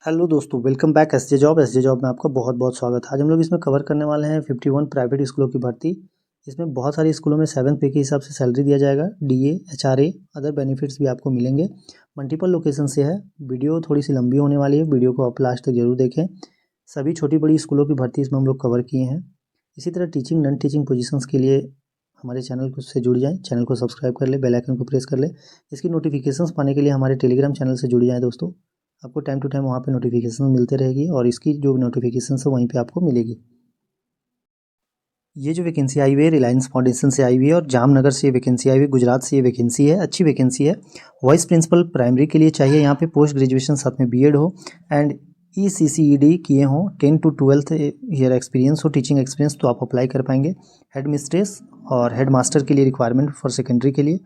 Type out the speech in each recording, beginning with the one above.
Hello दोस्तों, welcome back S जे job में आपका बहुत बहुत स्वागत है। आज हम लोग इसमें कवर करने वाले हैं 51 प्राइवेट स्कूलों की भर्ती। इसमें बहुत सारे स्कूलों में 7 पे के हिसाब से सैलरी दिया जाएगा, डीए, एचआरए, अदर बेनिफिट्स भी आपको मिलेंगे। मल्टीपल लोकेशन से है। वीडियो थोड़ी सी लंबी होने वाली है, वीडियो को आप लास्ट तक जरूर देखें। सभी छोटी बड़ी स्कूलों की भर्ती इसमें हम लोग कवर किए हैं। इसी तरह टीचिंग नॉन टीचिंग पोजीशंस के लिए हमारे चैनल को से जुड़ जाएं, चैनल को सब्सक्राइब कर ले, बेल आइकन को प्रेस कर ले। इसकी नोटिफिकेशंस पाने के लिए हमारे टेलीग्राम चैनल से जुड़ जाएं दोस्तों। आपको टाइम टू टाइम वहाँ पे नोटिफिकेशन मिलते रहेगी और इसकी जो नोटिफिकेशन है वहीं पे आपको मिलेगी। ये जो वैकेंसी आई हुई है रिलायंस फाउंडेशन से आई हुई है और जामनगर से ये वैकेंसी आई हुई है, गुजरात से ये वैकेंसी है। अच्छी वैकेंसी है। वाइस प्रिंसिपल प्राइमरी के लिए चाहिए। यहाँ पे पोस्ट ग्रेजुएशन साथ में बीएड हो एंड ECCED किए हों, 10 to 12 ईयर एक्सपीरियंस हो, टीचिंग एक्सपीरियंस, तो आप अप्लाई कर पाएंगे। हेड मिस्ट्रेस और हेड मास्टर के लिए रिक्वायरमेंट फॉर सेकेंडरी के लिए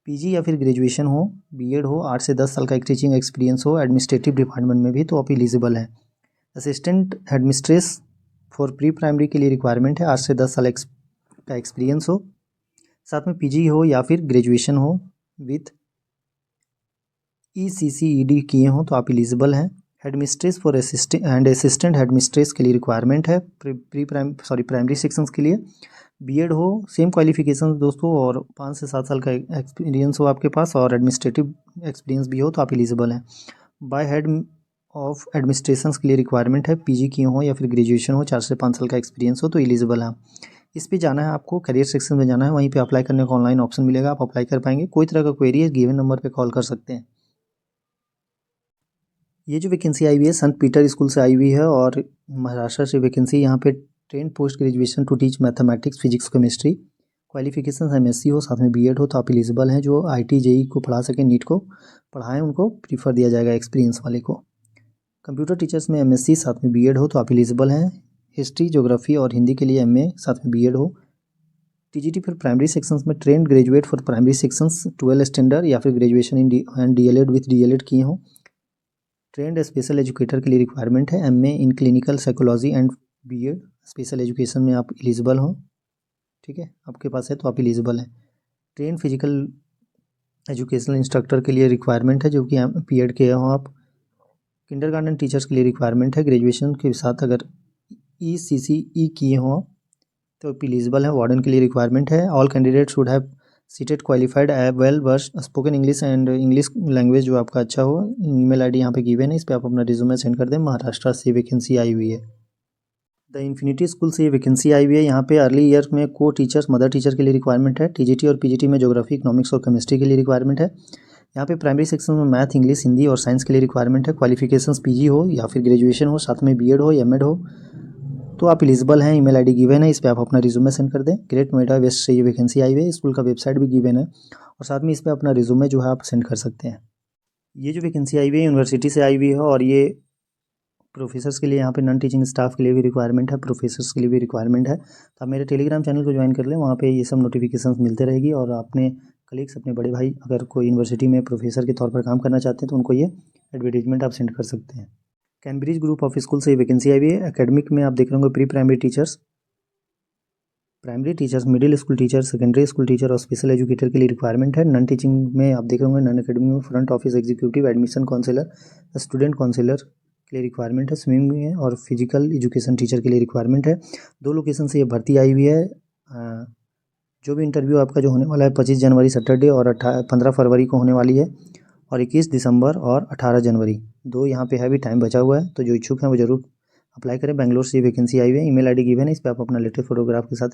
पीजी या फिर ग्रेजुएशन हो, बीएड हो, 8 से 10 साल का एक टीचिंग एक्सपीरियंस हो एडमिनिस्ट्रेटिव डिपार्टमेंट में भी, तो आप एलिजिबल हैं। Assistant headmistress for pre primary के लिए रिक्वायरमेंट है, 8 से 10 साल का एक्सपीरियंस हो, साथ में पीजी हो या फिर ग्रेजुएशन हो विथ ECCED किए हों तो आप एलिजिबल हैं। हेडमिस्ट्रेस फॉर असिस्टेंट हेडमिस्ट्रेस के लिए रिक्वायरमेंट है प्राइमरी सेक्शंस के लिए। बीएड हो, सेम क्वालिफिकेशन दोस्तों, और 5 से 7 साल का एक्सपीरियंस हो आपके पास और एडमिनिस्ट्रेटिव एक्सपीरियंस भी हो तो आप एलिजिबल हैं। बाय हेड ऑफ एडमिनिस्ट्रेशन के लिए रिक्वायरमेंट है, पीजी किए हो या फिर ग्रेजुएशन हो, 4 से 5 साल का एक्सपीरियंस हो तो एलिजिबल हैं। इस पे जाना है आपको, करियर सेक्शन में जाना है, वहीं पे अप्लाई करने का ऑनलाइन ऑप्शन मिलेगा, आप अप्लाई कर पाएंगे। कोई तरह का क्वेरी है गिवन नंबर पे कॉल कर सकते हैं। ये जो वैकेंसी आई हुई है संत पीटर स्कूल से आई हुई है और महाराष्ट्र से वैकेंसी। यहाँ पे train post graduation to teach mathematics, physics, chemistry, qualification MSc हो, साथ में बीएड हो तो आप एलिजिबल हैं। जो IIT JEE को पढ़ा सकें, नीट को पढ़ाएं, उनको प्रीफर दिया जाएगा, एक्सपीरियंस वाले को। कंप्यूटर टीचर्स में MSc साथ में बीएड हो तो आप एलिजिबल हैं। हिस्ट्री, ज्योग्राफी और हिंदी के लिए MA साथ में बीएड हो। TGT फॉर प्राइमरी सेक्शंस में trained graduate for primary sections 12 standard या फिर graduation in and DLED with DLED किए हों। ट्रेंड स्पेशल एजुकेटर के लिए रिक्वायरमेंट है, MA in clinical psychology and B Ed special education में आप एलिजिबल हो। ठीक है, आपके पास है तो आप एलिजिबल हैं। ट्रेन फिजिकल एजुकेशनल इंस्ट्रक्टर के लिए रिक्वायरमेंट है, जो कि PED के हो आप। किंडरगार्टन टीचर्स के लिए रिक्वायरमेंट है, ग्रेजुएशन के साथ अगर ECCE किए हों तो आप एलिजिबल है। वार्डन के लिए रिक्वायरमेंट है। All candidate should have seated qualified well versed spoken English and English language जो आपका अच्छा हो। ईमेल आईडी यहाँ पे गिवन है, इस पर आप अपना रिज्यूमे सेंड कर दें। महाराष्ट्र से वैकेंसी आई हुई है। द इन्फिनिटी स्कूल से ये वैकेंसी आई हुई है। यहाँ पे अर्ली ईयर में को टीचर्स, मदर टीचर के लिए रिक्वायरमेंट है। TGT और PGT में ज्योग्राफी, इकोनॉमिक्स और केमिस्ट्री के लिए रिक्वायरमेंट है। यहाँ पे प्राइमरी सेक्शन में मैथ, इंग्लिश, हिंदी और साइंस के लिए रिक्वायरमेंट है। क्वालिफिकेशंस PG हो या फिर ग्रेजुएशन हो, साथ में बीएड हो, MAd हो तो आप एलिजिबल हैं। ईमेल आईडी गिवन है, इस पर आप अपना रिज्यूमे सेंड कर दें। ग्रेट नोएडा वेस्ट से ये वैकेंसी आई हुई है। स्कूल का वेबसाइट भी गिवन है और साथ में इस पर अपना रिज्यूमे जो है आप सेंड कर सकते हैं। ये जो वैकेंसी आई हुई है यूनिवर्सिटी से आई हुई है और ये प्रोफेसर्स के लिए, यहाँ पे नॉन टीचिंग स्टाफ के लिए भी रिक्वायरमेंट है, प्रोफेसर्स के लिए भी रिक्वायरमेंट है। तो आप मेरे टेलीग्राम चैनल को ज्वाइन कर लें, वहाँ पे ये सब नोटिफिकेशंस मिलते रहेगी और अपने कलीग्स, अपने बड़े भाई अगर कोई यूनिवर्सिटी में प्रोफेसर के तौर पर काम करना चाहते हैं तो उनको ये एडवर्टीजमेंट आप सेंड कर सकते हैं। कैम्ब्रिज ग्रुप ऑफ स्कूल से ये वैकेंसी आई हुई है। एकेडमिक में आप देख रहे होंगे pre primary teachers, primary teachers, middle school teacher, secondary school teacher और स्पेशल एजुकेटर के लिए रिक्वायरमेंट है। नॉन टीचिंग में आप देख रहे होंगे नॉन एकेडमिक में front office executive, admission counsellor, student counsellor के लिए रिक्वायरमेंट है। स्विमिंग में और फिजिकल एजुकेशन टीचर के लिए रिक्वायरमेंट है। 2 लोकेशन से ये भर्ती आई हुई है। जो भी इंटरव्यू आपका जो होने वाला है 25 जनवरी सैटरडे और 15 फरवरी को होने वाली है और 21 दिसंबर और 18 जनवरी, 2 यहाँ पे है, भी टाइम बचा हुआ है, तो जो इच्छुक हैं वो जरूर अप्लाई करें। बेंगलोर से ये वैकेंसी आई हुई है। ईमेल आईडी गिवन है, इस पर आप अपना लेटेस्ट फोटोग्राफ के साथ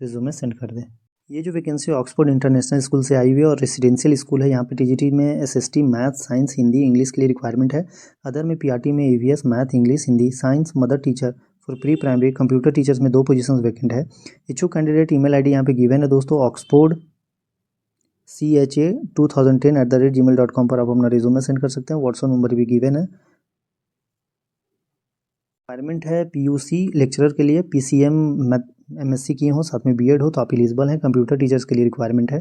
रिज्यूमे सेंड कर दें। ये जो वैकेंसी ऑक्सफोर्ड इंटरनेशनल स्कूल से आई हुई है और रेसिडेंशियल स्कूल है। यहाँ पे TGT में SST, math, science, Hindi, English के लिए रिक्वायरमेंट है। अदर में PRT में EVS, math, English, Hindi, science, mother teacher for pre primary, computer teachers में 2 पोजीशंस वैकेंट है। इच्छुक कैंडिडेट ईमेल आईडी यहाँ पे गिवन है दोस्तों, oxford CHA2010@gmail.com पर आप अपना रिज्यूमे सेंड कर सकते हैं। व्हाट्सएप नंबर भी गिवन है। रिक्वायरमेंट है PUC लेक्चरर के लिए, PCM MSc किए हो, साथ में बीएड हो तो आप एलिजिबल हैं। कंप्यूटर टीचर्स के लिए रिक्वायरमेंट है।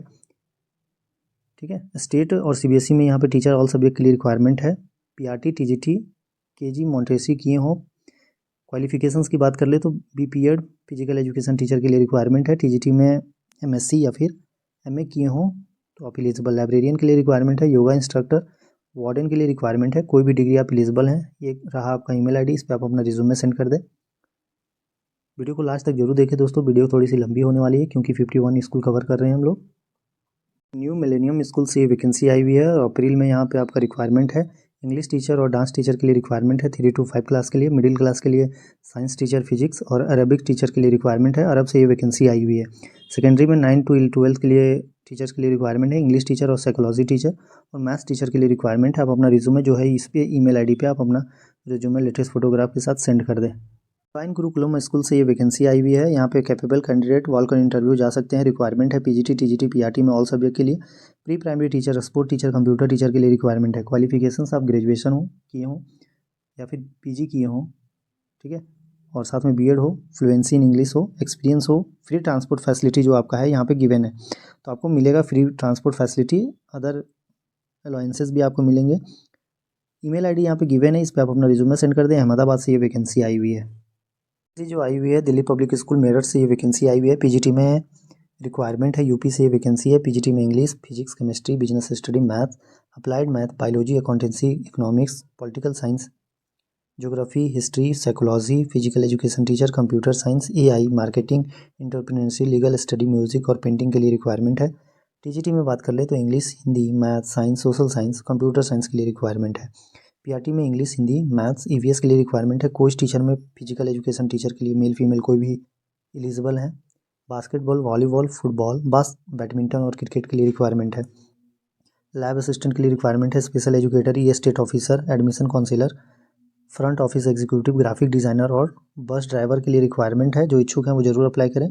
ठीक है, स्टेट और CBSE में यहाँ पे टीचर ऑल सब्जेक्ट के लिए रिक्वायरमेंट है। PRT, TGT, KG, मॉन्टेसरी किए हो। क्वालिफिकेशंस की बात कर ले तो BPEd फिजिकल एजुकेशन टीचर के लिए रिक्वायरमेंट है। TGT में MSc या फिर MA किए हो तो आप एलिजिबल। लाइब्रेरियन के लिए रिक्वायरमेंट है। योगा इंस्ट्रक्टर, वार्डन के लिए रिक्वायरमेंट है, कोई भी डिग्री आप एलिजिबल हैं। ये रहा आपका ईमेल आईडी, इस पर आप अपना रिज्यूमे सेंड कर दें। वीडियो को लास्ट तक जरूर देखें दोस्तों, वीडियो थोड़ी सी लंबी होने वाली है क्योंकि 51 स्कूल कवर कर रहे हैं हम लोग। न्यू मिलेनियम स्कूल से ये वैकेंसी आई हुई है और अप्रैल में यहाँ पे आपका रिक्वायरमेंट है। इंग्लिश टीचर और डांस टीचर के लिए रिक्वायरमेंट है 3 to 5 क्लास के लिए। मिडिल क्लास के लिए साइंस टीचर, फिजिक्स और अरबिक टीचर के लिए रिक्वायरमेंट है। अरब से ये वैकेंसी आई हुई है। सेकेंडरी में 9 to 12 के लिए टीचर्स के लिए रिक्वायरमेंट है। इंग्लिश टीचर और साइकोलॉजी टीचर और मैथ्स टीचर के लिए रिक्वायरमेंट है। आप अपना रिज्यूमे जो है इस पे ईमेल आईडी पे आप अपना रिज्यूमे लेटेस्ट फोटोग्राफ के साथ सेंड कर दें। फाइन गुरुकुलम स्कूल से ये वैकेंसी आई हुई है। यहाँ पे capable candidate walk in interview जा सकते हैं। रिक्वायरमेंट है पीजीटी, टीजीटी, पीआरटी में ऑल सब्जेक्ट के लिए। Pre primary teacher, sport teacher, computer teacher के लिए रिक्वायरमेंट है। क्वालिफिकेशंस आप ग्रेजुएशन हो किए हों या फिर पीजी किए हों, ठीक है, और साथ में बीएड हो, फ्लुएंसी इन इंग्लिश हो, एक्सपीरियंस हो। फ्री ट्रांसपोर्ट फैसिलिटी जो आपका है यहाँ पे गिवन है, तो आपको मिलेगा free transport facility. Other allowances भी आपको मिलेंगे। ईमेल आईडी यहाँ पे गिवन है, इस पर आप अपना रिज्यूमे सेंड कर दें। अहमदाबाद से ये वैकेंसी आई हुई है। जो आई हुई है दिल्ली पब्लिक स्कूल मेरठ से ये वैकेंसी आई हुई है। पीजीटी में रिक्वायरमेंट है। यूपी से ये वैकेंसी है। पीजीटी में English, physics, chemistry, business study, math, applied math, biology, accountancy, economics, political science, geography, history, psychology, physical education teacher, computer science, AI, marketing, entrepreneurship, legal study, music और painting के लिए requirement है। TGT में बात कर ले तो English, Hindi, math, science, social science, computer science के लिए रिक्वायरमेंट है। पीआरटी में इंग्लिश, हिंदी, मैथ्स, ईवीएस के लिए रिक्वायरमेंट है। कोच टीचर में फिजिकल एजुकेशन टीचर के लिए मेल फीमेल कोई भी एलिजिबल है। बास्केटबॉल, वॉलीबॉल, फुटबॉल, बैडमिंटन और क्रिकेट के लिए रिक्वायरमेंट है। लैब असिस्टेंट के लिए रिक्वायरमेंट है। Special educator, estate officer, admission counsellor, front office executive, graphic designer और बस ड्राइवर के लिए रिक्वायरमेंट है। जो इच्छुक हैं वो जरूर अप्लाई करें।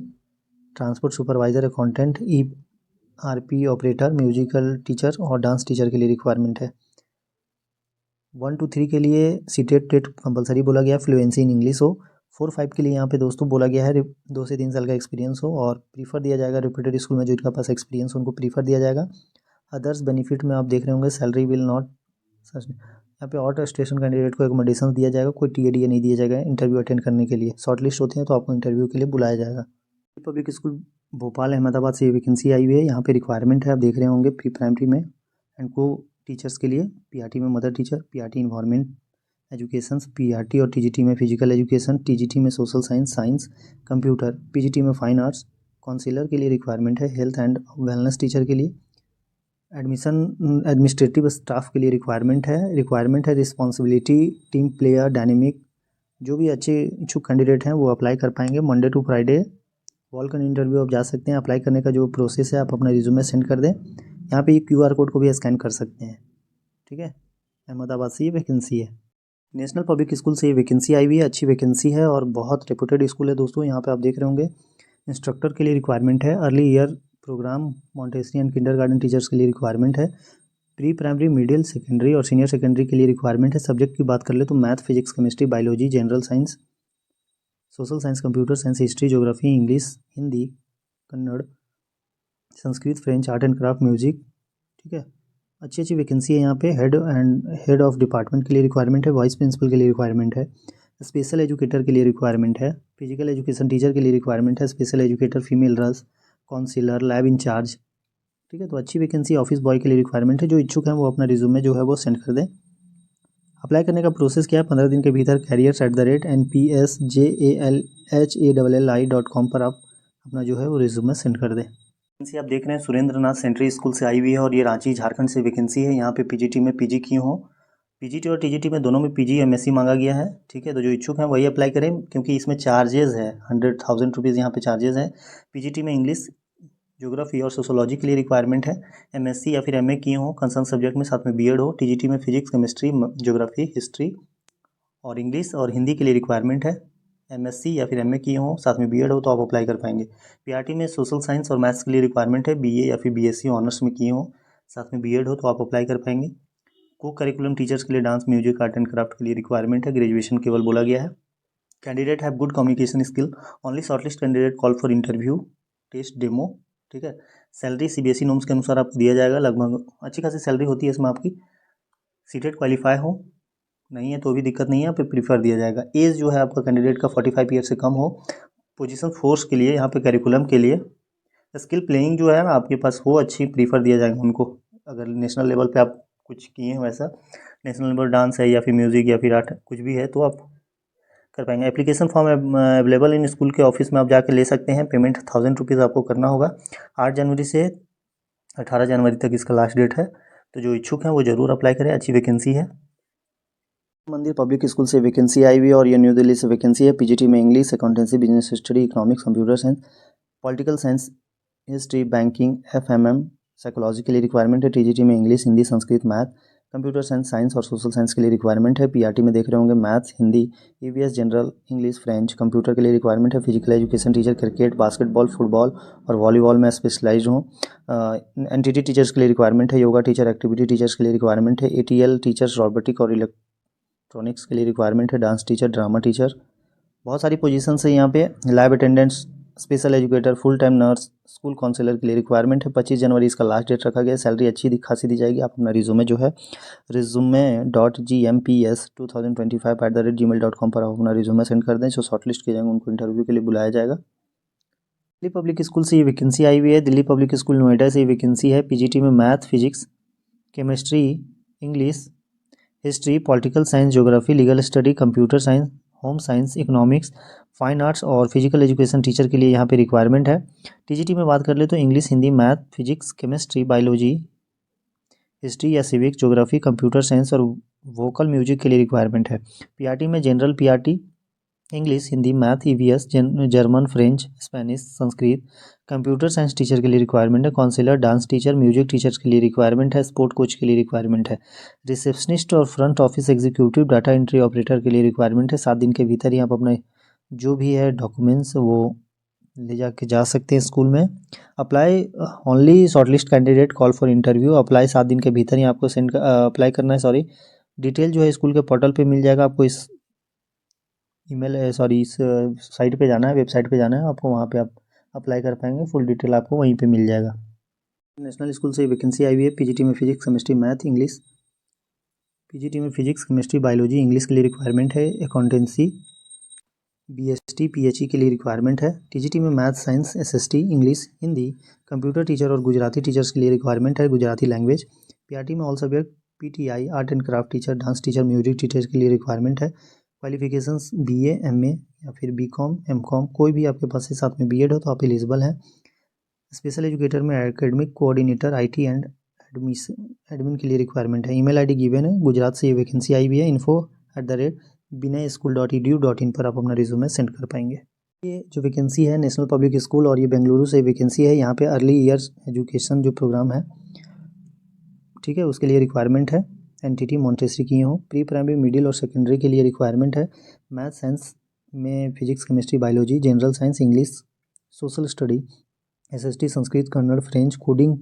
Transport supervisor, accountant, ERP operator, musical teacher और डांस टीचर के लिए रिक्वायरमेंट है। 1 to 3 के लिए सीटेट टेट कंपलसरी बोला गया है। फ्लुएंसी इन इंग्लिश हो। 4-5 के लिए यहाँ पे दोस्तों बोला गया है 2 से 3 साल का एक्सपीरियंस हो और प्रीफर दिया जाएगा रेप्यूटेड स्कूल में जो इनका पास एक्सपीरियंस हो उनको प्रीफर दिया जाएगा। अदर्स बेनिफिट में आप देख रहे होंगे सैलरी विल नॉट, यहाँ पे आउट स्टेशन कैंडिडेट को एकोमोडेशन दिया जाएगा। कोई TADA नहीं दिया जाएगा इंटरव्यू अटेंड करने के लिए। शॉर्ट लिस्ट होते हैं तो आपको इंटरव्यू के लिए बुलाया जाएगा। पब्लिक स्कूल भोपाल अहमदाबाद से ये वैकेंसी आई हुई है। यहाँ पे रिक्वायरमेंट है, आप देख रहे होंगे प्री प्राइमरी में एंड को टीचर्स के लिए। पीआरटी में mother teacher, PRT environment education, PRT और टीजीटी में फिजिकल एजुकेशन, टीजीटी में सोशल साइंस, कंप्यूटर, पीजीटी में फाइन आर्ट्स। काउंसिलर के लिए रिक्वायरमेंट है। हेल्थ एंड वेलनेस टीचर के लिए। एडमिनिस्ट्रेटिव स्टाफ के लिए रिक्वायरमेंट है। रिस्पॉन्सिबिलिटी, टीम प्लेयर, डायनेमिक, जो भी अच्छे इच्छुक कैंडिडेट हैं वो अप्लाई कर पाएंगे। Monday to Friday walk in interview आप जा सकते हैं। अप्लाई करने का जो प्रोसेस है, आप अपना रिज्यूमे सेंड कर दें। यहाँ पे QR कोड को भी स्कैन कर सकते हैं, ठीक है। अहमदाबाद से ये वैकेंसी है। नेशनल पब्लिक स्कूल से ये वैकेंसी आई हुई है। अच्छी वैकेंसी है और बहुत रेपुटेड स्कूल है दोस्तों। यहाँ पे आप देख रहे होंगे इंस्ट्रक्टर के लिए रिक्वायरमेंट है। Early year programme, Montessori and kindergarten teachers के लिए रिक्वायरमेंट है। प्री प्राइमरी, मिडिल, सेकेंडरी और सीनियर सेकेंडरी के लिए रिक्वायरमेंट है। सब्जेक्ट की बात कर ले तो math, physics, chemistry, biology, general science, social science, computer science, history, geography, English, Hindi, Kannada, Sanskrit, French, art and craft, music, ठीक है। अच्छी वैकेंसी है यहाँ पे। हेड ऑफ डिपार्टमेंट के लिए रिक्वायरमेंट है। वाइस प्रिंसिपल के लिए रिक्वायरमेंट है। स्पेशल एजुकेटर के लिए रिक्वायरमेंट है। फिजिकल एजुकेशन टीचर के लिए रिक्वायरमेंट है। Special educator, female nurse, counsellor, lab in charge, ठीक है। तो अच्छी वैकेंसी। ऑफिस बॉय के लिए रिक्वायरमेंट है। जो इच्छुक हैं वो अपना रिज्यूमे जो है वो सेंड कर दें। अप्लाई करने का प्रोसेस क्या है, 15 दिन के भीतर careers@npsjalhalli.com पर आप अपना जो है वो रिज्यूमे सेंड कर दें। वैकेंसी आप देख रहे हैं सुरेंद्र नाथ सेंट्री स्कूल से आई हुई है और ये रांची झारखंड से वैकेंसी है। यहाँ पे पीजीटी में पीजी किए हो। पीजीटी और टीजीटी में दोनों में PG MSc मांगा गया है, ठीक है। तो जो इच्छुक हैं वही अप्लाई करें क्योंकि इसमें चार्जेस है 100,000 रुपीज़ यहाँ पे चार्जेस है। पीजीटी में इंग्लिश, ज्योग्राफी और सोशोलॉजी के लिए रिक्वायरमेंट है। MSc या फिर MA किए हो कंसर्न सब्जेक्ट में, साथ में बीएड हो। टीजीटी में फिजिक्स, केमिस्ट्री, ज्योग्राफी, हिस्ट्री और इंग्लिश और हिंदी के लिए रिक्वायरमेंट है। MSc या फिर MA किए हो, साथ में बीएड हो तो आप अप्लाई कर पाएंगे। पीआरटी में सोशल साइंस और मैथ्स के लिए रिक्वायरमेंट है। BA या फिर BSc ऑनर्स में किए हो, साथ में बीएड हो तो आप अप्लाई कर पाएंगे। को करिकुलम टीचर्स के लिए dance, music, art and craft के लिए रिक्वायरमेंट है। ग्रेजुएशन केवल बोला गया है। Candidate have good communication skill. Only shortlist candidate call for interview, test, demo, ठीक है। सैलरी CBSE नॉर्म्स के अनुसार आपको दिया जाएगा। लगभग अच्छी खासी सैलरी होती है इसमें आपकी। सीटेट क्वालिफाई हो, नहीं है तो भी दिक्कत नहीं है, यहाँ पे प्रीफर दिया जाएगा। एज जो है आपका कैंडिडेट का 45 ईयर से कम हो। पोजीशन फोर्स के लिए, यहाँ पे करिकुलम के लिए स्किल प्लेइंग जो है ना आपके पास हो अच्छी, प्रीफर दिया जाएगा उनको। अगर नेशनल लेवल पे आप कुछ किए हैं वैसा, नेशनल लेवल डांस है या फिर म्यूज़िक या फिर आर्ट कुछ भी है तो आप कर पाएंगे। Application form available in school के ऑफिस में आप जाके ले सकते हैं। पेमेंट 1000 रुपीज़ आपको करना होगा। 8 जनवरी से 18 जनवरी तक इसका लास्ट डेट है, तो जो इच्छुक हैं वो ज़रूर अप्लाई करें, अच्छी वैकेंसी है। मंदिर पब्लिक स्कूल से वैकेंसी आई हुई है और ये न्यू दिल्ली से वैकेंसी है। पीजीटी में English, accountancy, business study, economics, computer science, political science, history, banking, FMM, psychology के लिए रिक्वायरमेंट है। टीजीटी में English, Hindi, Sanskrit, math, computer science, science और सोशल साइंस के लिए रिक्वायरमेंट है। पीआरटी में देख रहे होंगे maths, Hindi, EVS, general, English, French, computer के लिए रिक्वायरमेंट है। Physical education teacher, cricket, basketball, football और वॉलीबॉल में स्पेशलाइज्ड हूँ। एनटीटी टीचर्स के लिए रिक्वायरमेंट है। योगा टीचर, एक्टिविटी टीचर्स के लिए रिक्वायरमेंट है। एटीएल टीचर्स, रोबोटिक और इलेक्ट्रॉनिक्स के लिए रिक्वायरमेंट है। डांस टीचर, ड्रामा टीचर, बहुत सारी पोजीशन है यहाँ पे। Lab attendants, special educator, full time nurse, school counsellor के लिए रिक्वायरमेंट है। 25 जनवरी इसका लास्ट डेट रखा गया है। सैलरी अच्छी खासी दी जाएगी। आप अपना रिज्यूमे जो है resume.gmps2025@gmail.com पर आप अपना रिज्यूमे सेंड कर दें। जो शॉर्टलिस्ट किए जाएंगे उनको इंटरव्यू के लिए बुलाया जाएगा। दिल्ली पब्लिक स्कूल से ये वैकेंसी आई हुई है। दिल्ली पब्लिक स्कूल नोएडा से ये वैकेंसी है। पीजीटी में math, physics, chemistry, English, history, political science, geography, legal study, computer science, home science, economics, fine arts और फिजिकल एजुकेशन टीचर के लिए यहाँ पे रिक्वायरमेंट है। टीजीटी में बात कर ले तो English, Hindi, math, physics, chemistry, biology, history या सिविक, ज्योग्राफी, कंप्यूटर साइंस और वोकल म्यूजिक के लिए रिक्वायरमेंट है। पीआरटी में general PRT, English, Hindi, math, EVS, German, French, Spanish, Sanskrit, computer science teacher के लिए रिक्वायरमेंट है। Counsellor, dance teacher, music teachers के लिए रिक्वायरमेंट है। स्पोर्ट कोच के लिए रिक्वायरमेंट है। रिसेप्शनिस्ट और front office executive, data entry operator के लिए रिक्वायरमेंट है। 7 दिन के भीतर ही आप अपने जो भी है डॉक्यूमेंट्स वो ले जाके जा सकते हैं स्कूल में। Apply only shortlist candidate call for interview. Apply 7 दिन के भीतर ही आपको अप्लाई करना है। सॉरी, डिटेल जो है स्कूल के पोर्टल पे मिल जाएगा। आपको इस इस साइट पे जाना है, वेबसाइट पे जाना है, आपको वहाँ पे आप अप्लाई कर पाएंगे। फुल डिटेल आपको वहीं पे मिल जाएगा। नेशनल स्कूल से वैकेंसी आई हुई है। पीजीटी में physics, chemistry, math, English, PGT में फिजिक्स, केमिस्ट्री, बायोलॉजी, इंग्लिश के लिए रिक्वायरमेंट है। अकाउंटेंसी, बीएसटी, पीएचई के लिए रिक्वायरमेंट है। टीजीटी में math, science, SST, English, Hindi, computer teacher और गुजराती टीचर्स के लिए रिक्वायरमेंट है, गुजराती लैंग्वेज। पीआरटी में all subject, PTI, art and craft teacher, dance teacher, music teacher के लिए रिक्वायरमेंट है। क्वालिफिकेशंस बीए, एमए या फिर बीकॉम, एमकॉम, कोई भी आपके पास से साथ में बीएड हो तो आप एलिजिबल हैं। स्पेशल एजुकेटर में academic coordinator, IT and admin के लिए रिक्वायरमेंट है। ईमेल आईडी गिवन है। गुजरात से ये वैकेंसी आई हुई है। info@binay.school.edu.in पर आप अपना रिज्यूमे सेंड कर पाएंगे। ये जो वैकेंसी है नेशनल पब्लिक स्कूल और ये बेंगलुरु से वैकेंसी है। यहाँ पे अर्ली ईयर्स एजुकेशन जो प्रोग्राम है, ठीक है, उसके लिए रिक्वायरमेंट है। एनटीटी मॉन्टेसरी किए हो। प्री प्राइमरी, मिडिल और सेकेंडरी के लिए रिक्वायरमेंट है। मैथ, साइंस में physics, chemistry, biology, general science, English, social study, SST, Sanskrit, Kannada, French, coding,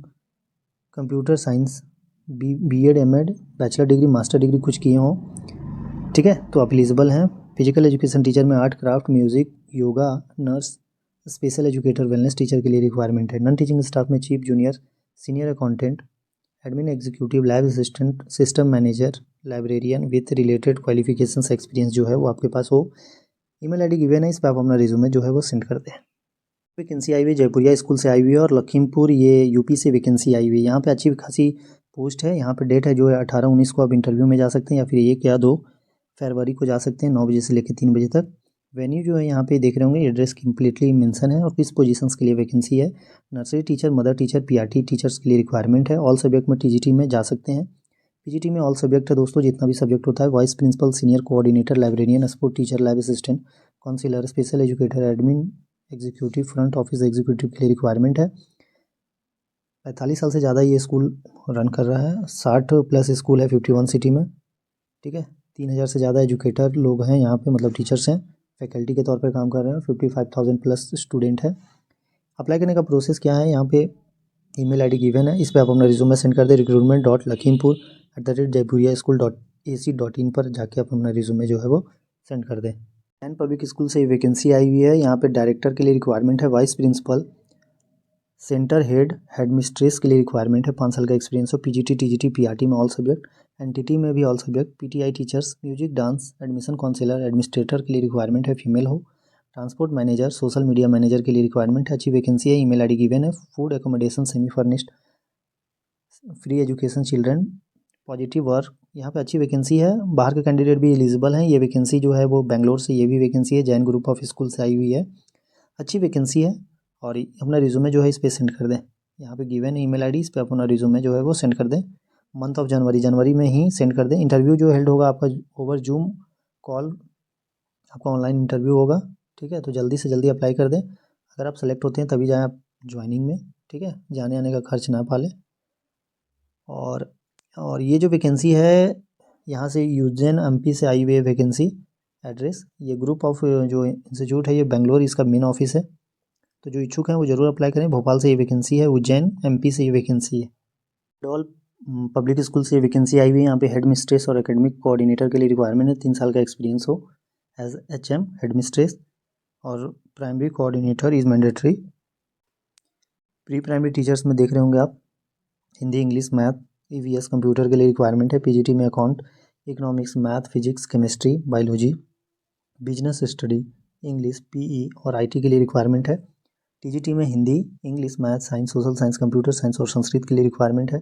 computer science, BEd, MEd, bachelor degree, master degree कुछ किए हों, ठीक है, तो आप एलिजिबल हैं। फिजिकल एजुकेशन टीचर में art, craft, music, yoga, nurse, special educator, wellness teacher के लिए रिक्वायरमेंट है। नॉन टीचिंग स्टाफ में chief junior, senior accountant, admin executive, lab assistant, system manager, librarian with related qualifications, experience जो है वो आपके पास हो। ईमेल आईडी गिवन है, इस पर आप अपना रिज्यूमे जो है वो सेंड कर दें। वैकेंसी आई हुई है जयपुरिया स्कूल से आई हुई है और लखीमपुर ये यूपी से वैकेंसी आई हुई है। यहाँ पे अच्छी खासी पोस्ट है। यहाँ पे डेट है जो है 18-19 को आप इंटरव्यू में जा सकते हैं या फिर 1 या 2 फरवरी को जा सकते हैं 9 बजे से लेकर 3 बजे तक। वेन्यू जो है यहाँ पे देख रहे होंगे, एड्रेस कम्प्लीटली मेंशन है और किस पोजीशंस के लिए वैकेंसी है। Nursery teacher, mother teacher, PRT teachers के लिए रिक्वायरमेंट है। ऑल सब्जेक्ट में टीजीटी में जा सकते हैं। पीजीटी में ऑल सब्जेक्ट है दोस्तों, जितना भी सब्जेक्ट होता है। Vice principal, senior coordinator, librarian, sport teacher, lab assistant, counsellor, special educator, admin executive, front office executive के लिए रिक्वायरमेंट है। 45 साल से ज़्यादा ये स्कूल रन कर रहा है। 60+ स्कूल है 51 सिटी में, ठीक है। 3000 से ज़्यादा एजुकेटर लोग हैं यहाँ पे, मतलब टीचर्स हैं, फैकल्टी के तौर पर काम कर रहे हैं। 55,000+ स्टूडेंट है। अप्लाई करने का प्रोसेस क्या है, यहाँ पे ईमेल आईडी गिवन है, इस पर आप अपना रिज्यूमे सेंड कर दें। recruitment.lakhimpur@jaipuria.school.ac.in पर जाके आप अपना रिज्यूमे जो है वो सेंड कर दें। एंड पब्लिक स्कूल से वैकेंसी आई हुई है। यहाँ पे डायरेक्टर के लिए रिक्वायरमेंट है। Vice principal, centre head, headmistress के लिए रिक्वायरमेंट है। 5 साल का एक्सपीरियंस हो। पीजीटी, टीजीटी, पीआरटी में ऑल सब्जेक्ट, एनटीटी में भी all subject, PTI teachers, music, dance, admission counsellor, administrator के लिए रिक्वायरमेंट है, फीमेल हो। Transport manager, social media manager के लिए रिक्वायरमेंट है। अच्छी वैकेंसी है। ईमेल आईडी गिवन है। Food accommodation semi furnished, free education children, positive work, यहाँ पे अच्छी वैकेंसी है, बाहर के कैंडिडेट भी एलिजिबल हैं। ये वैकेंसी जो है वो बेंगलोर से, ये भी वैकेंसी है जैन ग्रुप ऑफ स्कूल से आई हुई है, अच्छी वैकेंसी है। और अपना रिज्यूमे जो है इस पर सेंड कर दें, यहाँ पे गिवन ईमेल आईडी, इस पर अपना रिज्यूमे जो है वो सेंड कर दें। मंथ ऑफ जनवरी में ही सेंड कर दें। इंटरव्यू जो हेल्ड होगा आपका ओवर जूम कॉल, आपका ऑनलाइन इंटरव्यू होगा, ठीक है। तो जल्दी से जल्दी अप्लाई कर दें। अगर आप सेलेक्ट होते हैं तभी जाएँ आप ज्वाइनिंग में, ठीक है, जाने आने का खर्च ना पालें। और ये जो वैकेंसी है यहाँ से यूजेन एमपी से आई हुई है वैकेंसी। एड्रेस, ये ग्रुप ऑफ जो इंस्टीट्यूट है ये बेंगलोर, इसका मेन ऑफिस है। तो जो इच्छुक हैं वो ज़रूर अप्लाई करें। भोपाल से ये वैकेंसी है, उज्जैन एमपी से ये वैकेंसी है। डॉल पब्लिक स्कूल से ये वैकेंसी आई हुई है। यहाँ पे हेड मिस्ट्रेस और एकेडमिक कोऑर्डिनेटर के लिए रिक्वायरमेंट है, 3 साल का एक्सपीरियंस हो एज HM हेड मिस्ट्रेस, और primary coordinator is mandatory. Pre primary teachers में देख रहे होंगे आप, Hindi, English, math, EVS computer के लिए रिक्वायरमेंट है। PGT में account, economics, math, physics, chemistry, biology, business study, English, PE और IT के लिए रिक्वायरमेंट है। TGT में Hindi, English, math, science, social science, computer science और संस्कृत के लिए रिक्वायरमेंट है।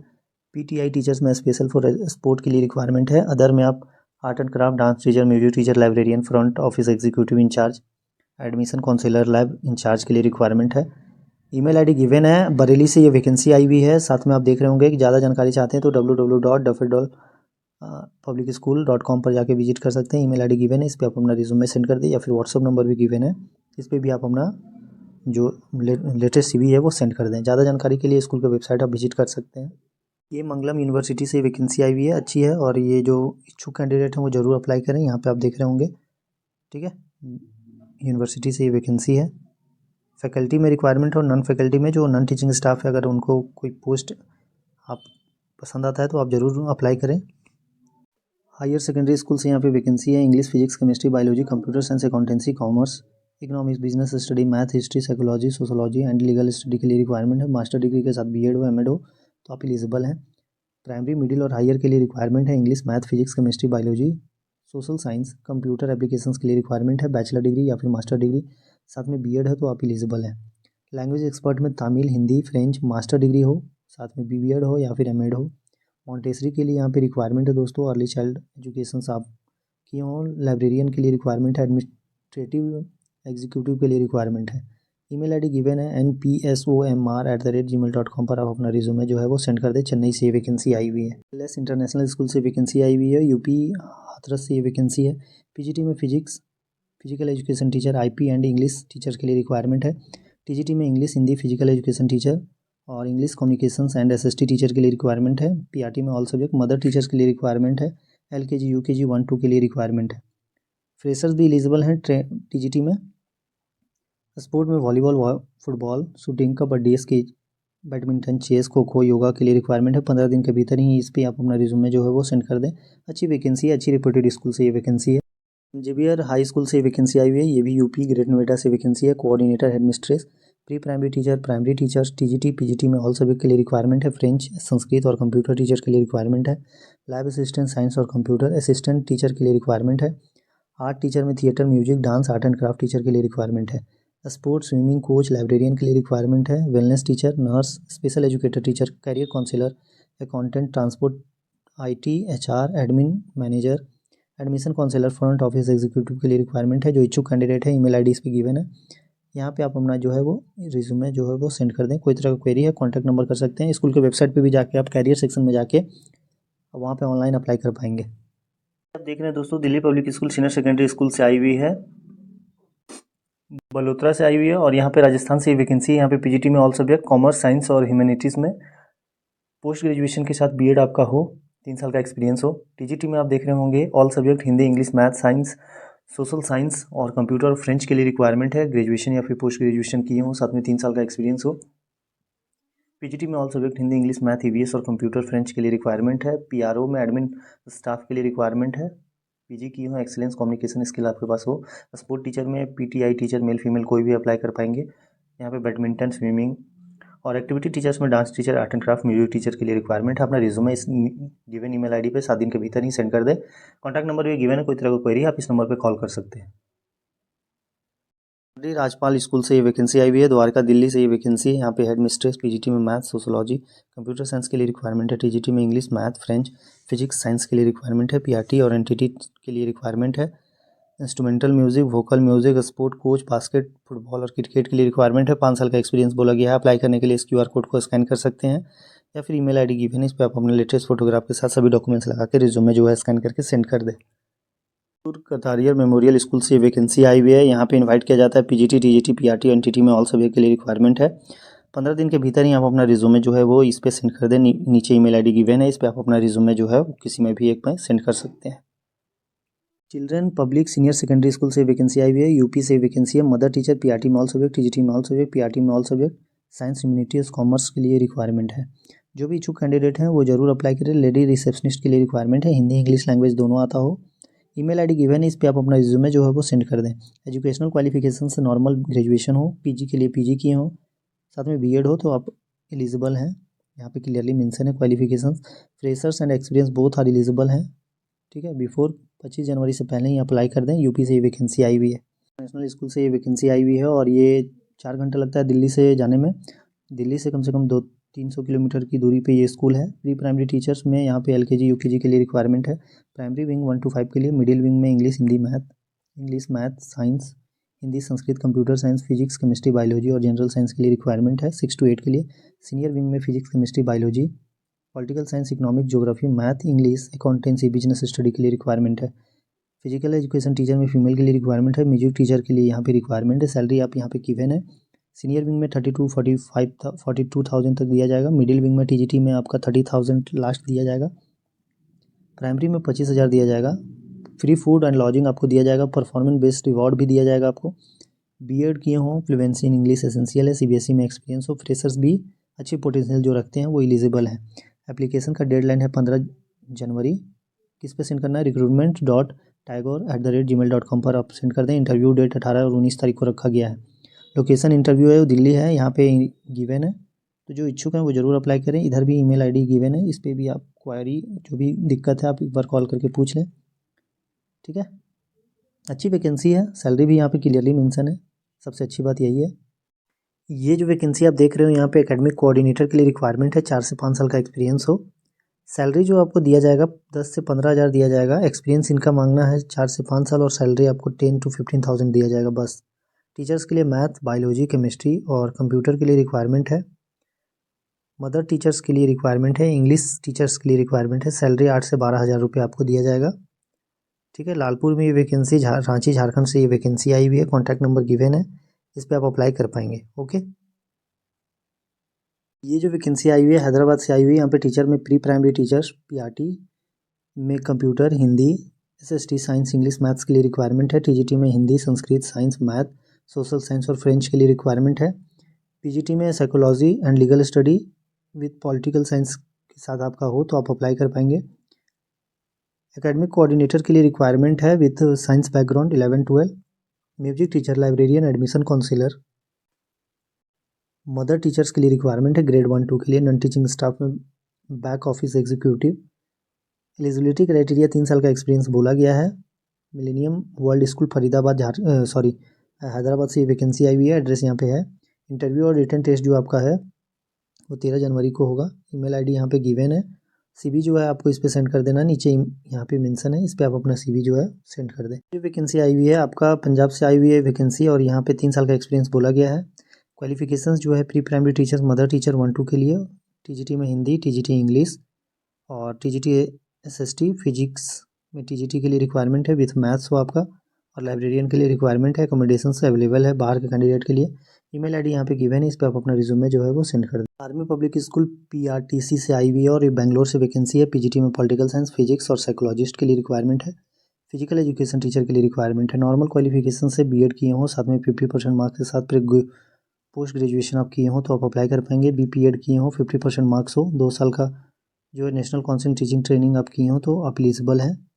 PTI टीचर्स में स्पेशल फॉर स्पोर्ट के लिए रिक्वायरमेंट है। अदर में आप art and craft, dance teacher, music teacher, librarian, front office executive in charge, admission counsellor, lab in charge के लिए रिक्वायरमेंट है। ईमेल आईडी गिवन है, बरेली से ये वैकेंसी आई हुई है। साथ में आप देख रहे होंगे कि ज़्यादा जानकारी चाहते हैं तो www.dufferdallpublicschool.com पर जाके विजिट कर सकते हैं। ईमेल आईडी गिवन है, इस पर आप अपना रिज्यूमे सेंड कर दें, या फिर व्हाट्सअप नंबर भी गिवन है, इस पर भी आप अपना जो लेटेस्ट CV है वो सेंड कर दें। ज़्यादा जानकारी के लिए स्कूल का वेबसाइट आप विजिट कर सकते हैं। ये मंगलम यूनिवर्सिटी से वैकेंसी आई हुई है, अच्छी है। और ये जो इच्छुक कैंडिडेट हैं वो ज़रूर अप्लाई करें। यहाँ पे आप देख रहे होंगे, ठीक है, यूनिवर्सिटी से ये वैकेंसी है। फैकल्टी में रिक्वायरमेंट और नॉन फैकल्टी में जो नॉन टीचिंग स्टाफ है, अगर उनको कोई पोस्ट आप पसंद आता है तो आप ज़रूर अप्लाई करें। हायर सेकेंडरी स्कूल से यहाँ पे वैकेंसी है। English, physics, chemistry, biology, computer science, accountancy, commerce, economics, business study, math, history, psychology, sociology and legal study के लिए रिक्वायरमेंट है। मास्टर डिग्री के साथ BEd हो, MAd हो तो आप एलिजिबल हैं। प्राइमरी, मिडिल और हायर के लिए रिक्वायरमेंट है। English, math, physics, chemistry, biology, social science, computer applications के लिए रिक्वायरमेंट है। बैचलर डिग्री या फिर मास्टर डिग्री, साथ में BEd है तो आप एलिजिबल हैं। लैंग्वेज एक्सपर्ट में Tamil, Hindi, French, master degree हो, साथ में BEd हो या फिर MAd हो। मॉन्टेसरी के लिए यहाँ पे रिक्वायरमेंट है दोस्तों, अर्ली चाइल्ड एजुकेशन आप किए हों। लाइब्रेरियन के लिए रिक्वायरमेंट है। एडमिनिस्ट्रेटिव एग्जीक्यूटिव के लिए रिक्वायरमेंट है। ईमेल आईडी गिवन है npsomr@gmail.com पर आप अपना रिज्यूमे जो है वो सेंड कर दें। चेन्नई से ये वैकेंसी आई हुई है। LS इंटरनेशनल स्कूल से वैकेंसी आई हुई है। यूपी हाथरस से ये वैकेंसी है। PGT में physical education teacher, IP and English teacher के लिए रिक्वायरमेंट है। TGT में English, Hindi, physical education teacher और English communications and SST teacher के लिए रिक्वायरमेंट है। PRT में ऑल सब्जेक्ट, मदर टीचर्स के लिए रिक्वायरमेंट है। LKG, UKG 1-2 के लिए रिक्वायरमेंट है। फ्रेशर्स भी एलिजिबल हैं TGT में। स्पोर्ट में volleyball, football, shooting, kabaddi, sketch, badminton, chess, kho kho, yoga के लिए रिक्वायरमेंट है। 15 दिन के भीतर ही इस पर आप अपना रिज्यूमे जो है वो सेंड कर दें। अच्छी वैकेंसी है, अच्छी रिपोर्टेड स्कूल से ये वैकेंसी है। जेवियर हाई स्कूल से वैकेंसी आई हुई है, ये भी यूपी ग्रेटर नोएडा से वैकेंसी है। Coordinator, head mistress, pre primary teacher, primary teachers, TGT PGT में ऑल सब्जेक्ट के लिए रिक्वायरमेंट है। फ्रेंच, संस्कृत और कंप्यूटर टीचर के लिए रिक्वायरमेंट है। लैब असिस्टेंट, साइंस और कंप्यूटर असिस्टेंट टीचर के लिए रिक्वायरमेंट है। आर्ट टीचर में theatre, music, dance, art and craft teacher के लिए रिक्वायरमेंट है। स्पोर्ट्स, स्विमिंग कोच, लाइब्रेरियन के लिए रिक्वायरमेंट है। Wellness teacher, nurse, special educator teacher, career counsellor, accountant, transport, IT, HR, admin manager, admission counsellor, front office executive के लिए requirement है। जो इच्छुक कैंडिडेट है, ईमेल आईडी इस पे गिवन है। यहाँ पे आप अपना जो है वो रिज्यूमे जो है वो सेंड कर दें। कोई तरह का क्वेरी है, कॉन्टैक्ट नंबर कर सकते हैं। स्कूल के वेबसाइट पे भी जाके आप कैरियर सेक्शन में जाके वहाँ पे ऑनलाइन अप्लाई कर पाएंगे। आप देख रहे हैं दोस्तों, Delhi public school senior secondary school से आई हुई है, बलोत्रा से आई हुई है। और यहाँ पे राजस्थान से वैकेंसी है। यहाँ पे PGT में ऑल सब्जेक्ट, कॉमर्स, साइंस और ह्यूमैनिटीज़ में पोस्ट ग्रेजुएशन के साथ BEd आपका हो, 3 साल का एक्सपीरियंस हो। TGT में आप देख रहे होंगे all subject, Hindi, English, math, science, social science और कंप्यूटर और फ्रेंच के लिए रिक्वायरमेंट है। ग्रेजुएशन या फिर पोस्ट ग्रेजुएशन किए हो, साथ में 3 साल का एक्सपीरियंस हो। PGT में all subject, Hindi, English, math, EVS और कंप्यूटर फ्रेंच के लिए रिक्वायरमेंट है। PRO में एडमिन स्टाफ के लिए रिक्वायरमेंट है। PG की हो, एक्सीलेंस कम्युनिकेशन स्किल आपके पास हो। स्पोर्ट टीचर में PTI टीचर, मेल फीमेल कोई भी अप्लाई कर पाएंगे। यहाँ पे बैडमिंटन, स्विमिंग और एक्टिविटी टीचर्स में dance teacher, art and craft, music teacher के लिए रिक्वायरमेंट है। अपना रिज्यूमे इस गिवन ईमेल आईडी पे 7 दिन के भीतर ही सेंड कर दे। कॉन्टैक्ट नंबर भी गिवन है, कोई तरह का क्वेरी आप इस नंबर पर कॉल कर सकते हैं। राजपाल स्कूल से ये वैकेंसी आई हुई है। द्वारका दिल्ली से ये वैकेंसी है। यहाँ पे हेड मिस्ट्रेस पीजीटी में मैथ सोशोलॉजी कंप्यूटर साइंस के लिए रिक्वायरमेंट है। टीजीटी में English math French physics science के लिए रिक्वायरमेंट है। पीआरटी और एनटीटी के लिए रिक्वायरमेंट है। Instrumental music vocal music sport coach basket football और क्रिकेट के लिए रिक्वायरमेंट है। 5 साल का एक्सपीरियंस बोला गया है। अप्लाई करने के लिए इस क्यूआर कोड को स्कैन कर सकते हैं या फिर ईमेल आईडी गिवन है, इस पर आप अपने लेटेस्ट फोटोग्राफ के साथ सभी डॉक्यूमेंट्स लगा के रिज्यूमे जो है स्कैन करके सेंड कर दें। कथारियर मेमोरियल स्कूल से वैकेंसी आई हुई है। यहाँ पे इनवाइट किया जाता है पीजीटी टीजीटी पीआरटी एनटीटी में ऑल सब्जेक्ट के लिए रिक्वायरमेंट है। 15 दिन के भीतर ही आप अपना रिज्यूमे जो है वो इस पे सेंड कर दें। नीचे ईमेल आईडी गिवन है, इस पे आप अपना रिज्यूमे जो है किसी में भी एक में सेंड कर सकते हैं। Children public senior secondary school से वैकेंसी आई हुई है। यूपी से वैकेंसी है। मदर टीचर पीआरटी में ऑल सब्जेक्ट टीजीटी में ऑल सब्जेक्ट पीआरटी में all subject science humanities commerce के लिए रिक्वायरमेंट है। जो भी इच्छुक कैंडिडेट हैं वो जरूर अप्लाई करें। लेडी रिसेप्शनिस्ट के लिए रिक्वायरमेंट है। हिंदी इंग्लिश लैंग्वेज दोनों आता हो। ईमेल आईडी गिवन है, इस पर आप अपना रिज्यूमे जो है वो सेंड कर दें। एजुकेशनल क्वालिफिकेशन से नॉर्मल ग्रेजुएशन हो, पीजी के लिए पीजी किए हो, साथ में बीएड हो तो आप एलिजिबल हैं। यहाँ पे क्लियरली मेंशन है qualification. Freshers and experience both are eligible हैं। ठीक है, बिफोर 25 जनवरी से पहले ही अप्लाई कर दें। यूपी से ये वैकेंसी आई हुई है। नेशनल स्कूल से ये वैकेंसी आई हुई है और ये 4 घंटा लगता है दिल्ली से जाने में। दिल्ली से कम 200-300 किलोमीटर की दूरी पे ये स्कूल है। प्री प्राइमरी टीचर्स में यहाँ पे एलकेजी यूकेजी के लिए रिक्वायरमेंट है। प्राइमरी विंग 1 to 5 के लिए, मिडिल विंग में English math science Hindi Sanskrit computer science physics chemistry biology और जनरल साइंस के लिए रिक्वायरमेंट है। 6 to 8 के लिए सीनियर विंग में physics chemistry biology political science economic geography math English accountancy business study के लिए रिक्वायरमेंट है। फिजिकल एजुकेशन टीचर में फीमेल के लिए रिक्वायरमेंट है। म्यूजिक टीचर के लिए यहाँ पे रिक्वायरमेंट है। सैलरी आप यहाँ पे गिवन है। सीनियर विंग में 42,000 तक दिया जाएगा। मिडिल विंग में टीजीटी में आपका 30,000 लास्ट दिया जाएगा। प्राइमरी में 25,000 दिया जाएगा। फ्री फूड एंड लॉजिंग आपको दिया जाएगा। परफॉर्मेंस बेस्ड रिवॉर्ड भी दिया जाएगा आपको। बीएड किए हों, फ्लुएंसी इन इंग्लिश एसेंशियल है। सीबीएसई में एक्सपीरियंस हो। फ्रेशर्स भी अच्छी पोटेंशियल जो रखते हैं वो एलिजिबल हैं। एप्लीकेशन का डेडलाइन है 15 जनवरी। किस पे सेंड करना है? recruitment.tagore@gmail.com पर आप सेंड कर दें। इंटरव्यू डेट 18 और 19 तारीख को रखा गया है। लोकेशन इंटरव्यू है वो दिल्ली है, यहाँ पे गिवन है। तो जो इच्छुक हैं वो ज़रूर अप्लाई करें। इधर भी ईमेल आईडी गिवन है, इस पर भी आप क्वायरी जो भी दिक्कत है आप एक बार कॉल करके पूछ लें। ठीक है, अच्छी वैकेंसी है। सैलरी भी यहाँ पे क्लियरली मेंशन है। सबसे अच्छी बात यही है। ये जो वैकेंसी आप देख रहे हो यहाँ पे एकेडमिक कोऑर्डिनेटर के लिए रिक्वायरमेंट है। 4 से 5 साल का एक्सपीरियंस हो। सैलरी जो आपको दिया जाएगा 10 से 15,000 दिया जाएगा। एक्सपीरियंस इनका मांगना है 4 से 5 साल और सैलरी आपको 10 to 15,000 दिया जाएगा बस। टीचर्स के लिए मैथ बायोलॉजी केमिस्ट्री और कंप्यूटर के लिए रिक्वायरमेंट है। मदर टीचर्स के लिए रिक्वायरमेंट है। इंग्लिश टीचर्स के लिए रिक्वायरमेंट है। सैलरी 8 से 12,000 रुपये आपको दिया जाएगा। ठीक है, लालपुर में ये वैकेंसी, रांची झारखंड से ये वैकेंसी आई हुई है। कॉन्टैक्ट नंबर गिवन है, इस पर आप अप्लाई कर पाएंगे। ओके, ये जो वैकेंसी आई हुई है हैदराबाद से आई हुई है। यहाँ पे टीचर में प्री प्राइमरी टीचर्स पीआरटी में computer Hindi SST science English maths के लिए रिक्वायरमेंट है। टीजीटी में Hindi Sanskrit science math social science और फ्रेंच के लिए रिक्वायरमेंट है। पीजीटी में psychology and legal study with political science के साथ आपका हो तो आप अप्लाई कर पाएंगे। एकेडमिक कोऑर्डिनेटर के लिए रिक्वायरमेंट है with science background 11-12। Music teacher librarian admission counsellor. Mother teachers के लिए रिक्वायरमेंट है ग्रेड 1-2 के लिए। नॉन टीचिंग स्टाफ में back office executive. Eligibility criteria 3 साल का एक्सपीरियंस बोला गया है। Millennium world school Faridabad Hyderabad से ये वैकेंसी आई हुई है। एड्रेस यहाँ पे है। इंटरव्यू और रिटन टेस्ट जो आपका है वो 13 जनवरी को होगा। ईमेल आईडी यहाँ पे गिवन है। सीवी जो है आपको इस पे सेंड कर देना। नीचे यहाँ पे मेंशन है, इस पे आप अपना सीवी जो है सेंड कर दें। ये वैकेंसी आई हुई है आपका पंजाब से आई हुई है वैकेंसी और यहाँ पे 3 साल का एक्सपीरियंस बोला गया है। क्वालिफिकेशंस जो है pre primary teacher mother teacher 1-2 के लिए। टीजीटी में हिंदी टीजीटी इंग्लिश और टीजीटी एसएसटी फिजिक्स में टीजीटी के लिए रिक्वायरमेंट है विथ मैथ्स हो आपका। और लाइब्रेरियन के लिए रिक्वायरमेंट है। अकोमोडेशन अवेलेबल है बाहर के कैंडिडेट के लिए। ईमेल आईडी यहाँ पे गिवन है, इस पर आप अपना रिज्यूमे जो है वो सेंड कर दें। आर्मी पब्लिक स्कूल पीआरटीसी से आई हुई है और ये बेंगलोर से वैकेंसी है। पीजीटी में पॉलिटिकल साइंस फिजिक्स और साइकोलॉजिस्ट के लिए रिक्वायरमेंट है। फिजिकल एजुकेशन टीचर के लिए रिक्वायरमेंट है। नॉर्मल क्वालिफिकेशन से बीएड किए हों, साथ में 50% मार्क्स के साथ पोस्ट ग्रेजुएशन आप किए हों तो आप अप्लाई कर पाएंगे। बीपीएड किए हों 50% मार्क्स हो, 2 साल का जो है नेशनल काउंसिल टीचिंग ट्रेनिंग आप किए हों तो आप एलिजिबल हैं।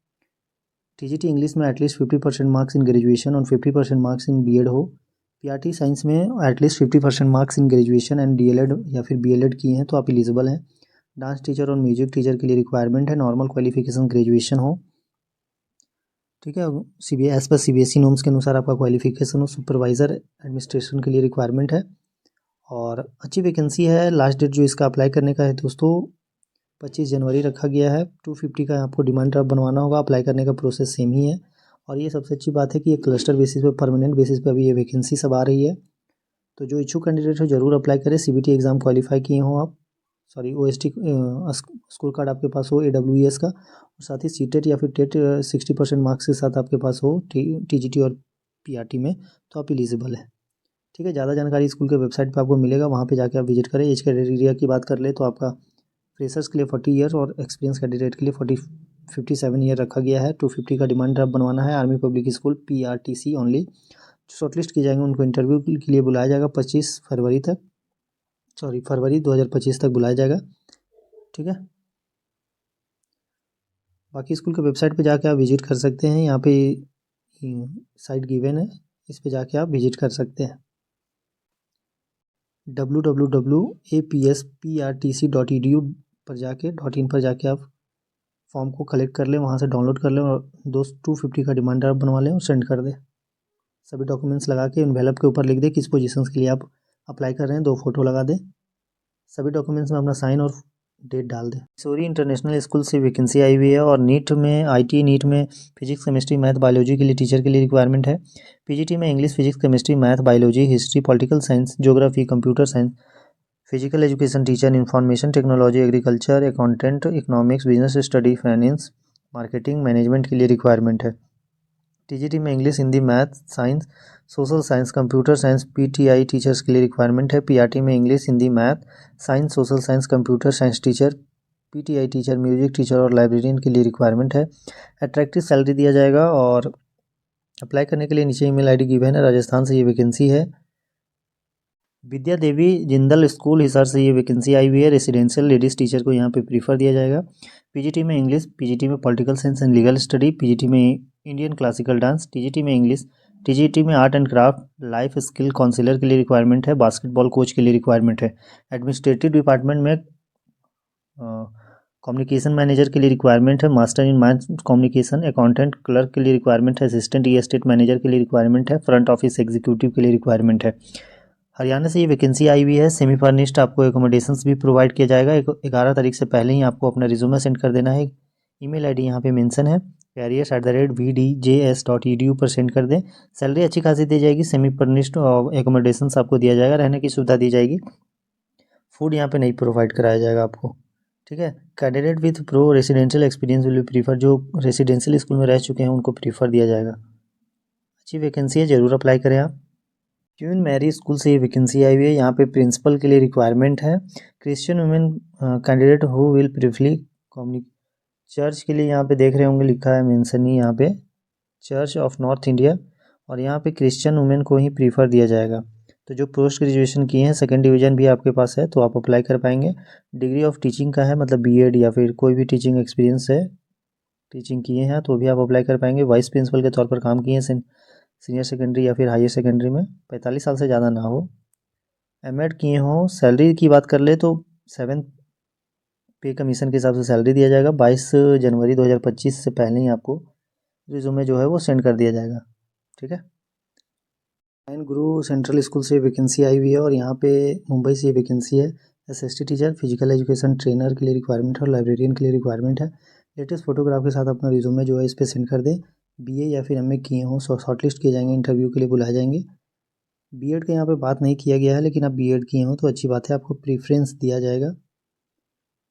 टीजीटी इंग्लिश में एटलीस्ट 50% मार्क्स इन ग्रेजुएशन और 50% मार्क्स इन बीएड हो। पीआरटी साइंस में at least 50% marks in graduation and DElEd या फिर बीएलएड किए हैं तो आप एलिजिबल हैं। डांस टीचर और म्यूजिक टीचर के लिए रिक्वायरमेंट है। नॉर्मल क्वालिफिकेशन ग्रेजुएशन हो। ठीक है। एज पर CBSE नॉर्म्स के अनुसार आपका क्वालिफिकेशन हो, सुपरवाइज़र एडमिनिस्ट्रेशन के लिए रिक्वायरमेंट है और अच्छी वैकेंसी है। लास्ट डेट जो इसका अप्लाई करने का है दोस्तों 25 जनवरी रखा गया है। 250 का आपको डिमांड ड्राफ्ट बनवाना होगा। अप्लाई करने का प्रोसेस सेम ही है और ये सबसे अच्छी बात है कि ये क्लस्टर बेसिस पे, परमानेंट बेसिस पे अभी ये वैकेंसी सब आ रही है। तो जो इच्छुक कैंडिडेट हो ज़रूर अप्लाई करें। CBT एग्ज़ाम क्वालिफाई किए हो आप, सॉरी OST स्कोर कार्ड आपके पास हो AWES का, और साथ ही CTET या फिर टेट 60% मार्क्स के साथ आपके पास हो TGT और PRT में, तो आप एलिजिबल है। ठीक है। ज़्यादा जानकारी स्कूल के वेबसाइट पे आपको मिलेगा, वहाँ पे जाके आप विजिट करें। एज क्राइटेरिया की बात कर ले तो आपका फ्रेशर्स के लिए 40 ईयर और एक्सपीरियंस कैंडिडेट के लिए 57 ईयर रखा गया है। 250 का डिमांड ड्राफ्ट बनवाना है। Army public school PRTC only. जो शॉर्टलिस्ट किए जाएंगे उनको इंटरव्यू के लिए बुलाया जाएगा 25 फरवरी तक, सॉरी फरवरी 2025 तक बुलाया जाएगा। ठीक है। बाकी स्कूल के वेबसाइट पे जाके आप विजिट कर सकते हैं। यहाँ पे साइट गिवन है, इस पे जाके आप विजिट कर सकते हैं। www.apsprtc.edu पर जाके .in पर जाके आप फॉर्म को कलेक्ट कर लें, वहाँ से डाउनलोड कर लें और 250 का डिमांड ड्राफ्ट बनवा लें और सेंड कर दें। सभी डॉक्यूमेंट्स लगा के एनवेलप के ऊपर लिख दें किस पोजीशंस के लिए आप अप्लाई कर रहे हैं, 2 फोटो लगा दें। सभी डॉक्यूमेंट्स में अपना साइन और डेट डाल दें। सूरी इंटरनेशनल स्कूल से वैकेंसी आई हुई है और नीट में IT नीट में फिजिक्स केमिस्ट्री मैथ बायोलॉजी के लिए टीचर के लिए रिक्वायरमेंट है। PGT में English physics chemistry math biology history political science geography computer science physical education teacher information technology agriculture accountant economics business study finance marketing management के लिए requirement है। TGT में English Hindi math science social science computer science PTI teachers के लिए requirement है। PRT में English Hindi math science social science computer science teacher PTI teacher music teacher और librarian के लिए रिक्वायरमेंट है। अट्रैक्टिव सैलरी दिया जाएगा और अप्लाई करने के लिए नीचे ईमेल ID गिवन है। राजस्थान से ये वैकेंसी है। विद्या देवी जिंदल स्कूल हिसार से ये वैकेंसी आई हुई है। रेसिडेंशियल लेडीज़ टीचर को यहाँ पे प्रीफर दिया जाएगा। PGT में इंग्लिश PGT में political science and legal study PGT में इंडियन क्लासिकल डांस TGT में इंग्लिश TGT में art and craft life skill counsellor के लिए रिक्वायरमेंट है। बास्केटबॉल कोच के लिए रिक्वायरमेंट है। एडमिनिस्ट्रेटिव डिपार्टमेंट में कम्युनिकेशन मैनेजर के लिए रिक्वायरमेंट है। Master in mass communication accountant clerk के लिए रिक्वायरमेंट है। असिस्टेंट एस्टेट मैनेजर के लिए रिक्वायरमेंट है। फ्रंट ऑफिस एग्जीक्यूटिव के लिए रिक्वायरमेंट है। हरियाणा से ये वैकेंसी आई हुई है। सेमी फर्निश्ड आपको एकोमोडेशंस भी प्रोवाइड किया जाएगा। 11 तारीख से पहले ही आपको अपना रिज्यूमे सेंड कर देना है। ईमेल ID यहाँ पे मेंशन है careers@vdjs.edu पर सेंड कर दें। सैलरी अच्छी खासी दी जाएगी। सेमी फर्निश्ड एकोमोडेशंस आपको दिया जाएगा, रहने की सुविधा दी जाएगी। फूड यहाँ पे नहीं प्रोवाइड कराया जाएगा आपको। ठीक है। Candidate with pro residential experience will be prefer, जो रेसिडेंशियल स्कूल में रह चुके हैं उनको प्रीफर दिया जाएगा। अच्छी वैकेंसी है, ज़रूर अप्लाई करें आप। क्वीन मैरी स्कूल से ये वैकेंसी आई हुई है। यहाँ पे प्रिंसिपल के लिए रिक्वायरमेंट है। Christian women candidate who will preferably communicate church के लिए यहाँ पे देख रहे होंगे लिखा है मेंशन ही यहाँ पे चर्च ऑफ नॉर्थ इंडिया, और यहाँ पे क्रिश्चियन वुमेन को ही प्रीफर दिया जाएगा। तो जो पोस्ट ग्रेजुएशन किए हैं 2nd डिवीज़न भी आपके पास है तो आप अप्लाई कर पाएंगे। डिग्री ऑफ टीचिंग का है, मतलब BEd या फिर कोई भी टीचिंग एक्सपीरियंस है, टीचिंग किए हैं तो भी आप अप्लाई कर पाएंगे। वाइस प्रिंसिपल के तौर पर काम किए हैं सीनियर सेकेंडरी या फिर हायर सेकेंडरी में, 45 साल से ज़्यादा ना हो। M.Ed किए हों। सैलरी की बात कर ले तो 7 पे कमीशन के हिसाब से सैलरी दिया जाएगा। 22 जनवरी 2025 से पहले ही आपको रिज्यूमे जो है वो सेंड कर दिया जाएगा। ठीक है। नारायण गुरु सेंट्रल स्कूल से वैकेंसी आई हुई है और यहाँ पे मुंबई से ये वैकेंसी है। SST teacher physical education trainer के लिए रिक्वायरमेंट है और लाइब्रेरियन के लिए रिक्वायरमेंट है। लेटेस्ट फोटोग्राफ के साथ अपना रिज्यूमे जो है इस पर सेंड कर दें। BA या फिर MA किए हों, शॉर्टलिस्ट किए जाएंगे, इंटरव्यू के लिए बुलाए जाएंगे। BEd का यहाँ पे बात नहीं किया गया है, लेकिन आप BEd किए हों तो अच्छी बात है, आपको प्रीफ्रेंस दिया जाएगा।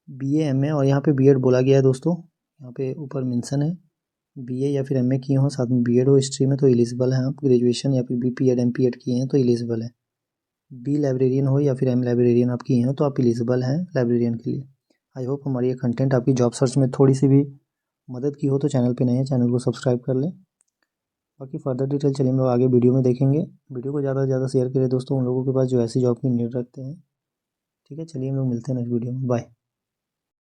BA MA और यहाँ पे BEd बोला गया है दोस्तों, यहाँ पे ऊपर मेंशन है। BA या फिर MA किए हों साथ में BEd हो हिस्ट्री में तो एलिजिबल हैं आप। ग्रेजुएशन या फिर BPed MPed किए हैं तो एलिजिबल है। B लाइब्रेरियन हो या फिर M लाइब्रेरियन आप किए हैं तो आप एलिजिबल हैं लाइब्रेरियन के लिए। आई होप हमारी ये कंटेंट आपकी जॉब सर्च में थोड़ी सी भी मदद की हो। तो चैनल पे नए हैं, चैनल को सब्सक्राइब कर लें। बाकी फर्दर डिटेल चलिए हम लोग आगे वीडियो में देखेंगे। वीडियो को ज़्यादा से ज़्यादा शेयर करें दोस्तों उन लोगों के पास जो ऐसी जॉब की नीड रखते हैं। ठीक है, चलिए हम लोग मिलते हैं नेक्स्ट वीडियो में। बाय।